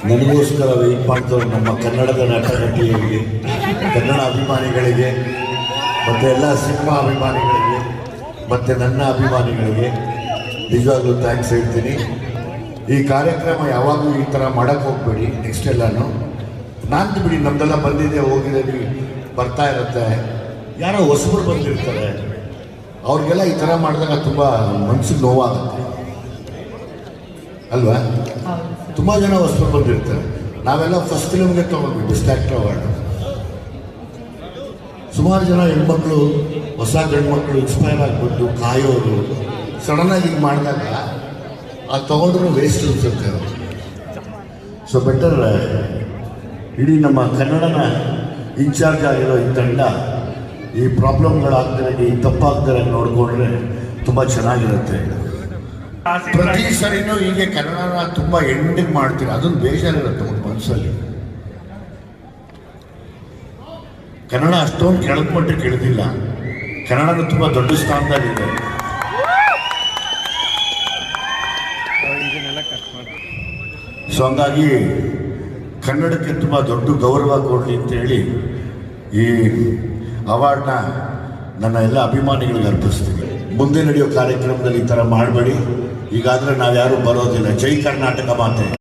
ನನಗೋಸ್ಕರ ವೆಯ್ಟ್ ಮಾಡ್ತಾರೆ ನಮ್ಮ ಕನ್ನಡದ ನಟನಟಿಯರಿಗೆ, ಕನ್ನಡ ಅಭಿಮಾನಿಗಳಿಗೆ, ಮತ್ತು ಎಲ್ಲ ಸಿನಿಮಾ ಅಭಿಮಾನಿಗಳಿಗೆ, ಮತ್ತು ನನ್ನ ಅಭಿಮಾನಿಗಳಿಗೆ ನಿಜವಾಗ್ಲೂ ಥ್ಯಾಂಕ್ಸ್ ಹೇಳ್ತೀನಿ. ಈ ಕಾರ್ಯಕ್ರಮ ಯಾವಾಗಲೂ ಈ ಥರ ಮಾಡೋಕ್ಕೆ ಹೋಗ್ಬೇಡಿ. ನೆಕ್ಸ್ಟ್ ಎಲ್ಲನೂ ನಾನು ಬಿಡಿ, ನಮ್ಮದೆಲ್ಲ ಬಂದಿದೆ ಹೋಗಿದೆ, ಬರ್ತಾ ಇರುತ್ತೆ. ಯಾರೋ ಹೊಸಬರು ಬಂದಿರ್ತಾರೆ, ಅವ್ರಿಗೆಲ್ಲ ಈ ಥರ ಮಾಡಿದಾಗ ತುಂಬ ಮನಸ್ಸಿಗೆ ನೋವಾಗುತ್ತೆ ಅಲ್ವಾ? ತುಂಬ ಜನ ಹೊಸಬರು ಬಂದಿರ್ತಾರೆ. ನಾವೆಲ್ಲ ಫಸ್ಟ್ ಫಿಲ್ಮ್ಗೆ ತೊಗೊಂಡ್ವಿ ಬೆಸ್ಟ್ ಆ್ಯಕ್ಟರ್ ಅವಾರ್ಡ್. ಸುಮಾರು ಜನ ಹೆಣ್ಮಕ್ಳು, ಹೊಸ ಗಂಡ್ಮಕ್ಳು ಇನ್ಸ್ಪೈರ್ ಆಗಿಬಿಟ್ಟು ಕಾಯೋರು ಸಡನ್ನಾಗಿ ಹಿಂಗೆ ಮಾಡಿದಾಗ ಅದು ತೊಗೊಂಡ್ರೂ ವೇಸ್ಟ್ ಅನಿಸುತ್ತೆ. ಸೊ ಬೆಟರ್ ಇಡೀ ನಮ್ಮ ಕನ್ನಡನ ಇನ್ಚಾರ್ಜ್ ಆಗಿರೋ ಈ ತಂಡ ಈ ಪ್ರಾಬ್ಲಮ್ಗಳಾಗ್ತಾರೆ, ಈ ತಪ್ಪಾಗ್ತಾರೆ ನೋಡಿಕೊಂಡ್ರೆ ತುಂಬ ಚೆನ್ನಾಗಿರುತ್ತೆ. ಪ್ರತಿ ಸರಿನೂ ಹೀಗೆ ಕನ್ನಡನ ತುಂಬ ಎಂಡಿಗೆ ಮಾಡ್ತೀರ, ಅದೊಂದು ಬೇಜಾರಿರುತ್ತೆ ಒಂದು ಮನಸ್ಸಲ್ಲಿ. ಕನ್ನಡ ಅಷ್ಟೊಂದು ಕೆಳದ ಮಟ್ಟಕ್ಕೆ ಇಳಿದಿಲ್ಲ, ಕನ್ನಡದ ತುಂಬ ದೊಡ್ಡ ಸ್ಥಾನದಲ್ಲಿದೆ. ಸೊ ಹಂಗಾಗಿ ಕನ್ನಡಕ್ಕೆ ತುಂಬ ದೊಡ್ಡ ಗೌರವ ಕೊಡಲಿ ಅಂತೇಳಿ ಈ ಅವಾರ್ಡ್ನ ನನ್ನ ಎಲ್ಲ ಅಭಿಮಾನಿಗಳಿಗೆ ಅರ್ಪಿಸ್ತೀನಿ. ಮುಂದೆ ನಡೆಯೋ ಕಾರ್ಯಕ್ರಮದಲ್ಲಿ ಈ ಥರ ಮಾಡಬೇಡಿ. ಈಗಾದರೆ ನಾವ್ಯಾರೂ ಬರೋದಿಲ್ಲ. ಜೈ ಕರ್ನಾಟಕ ಮಾತೆ.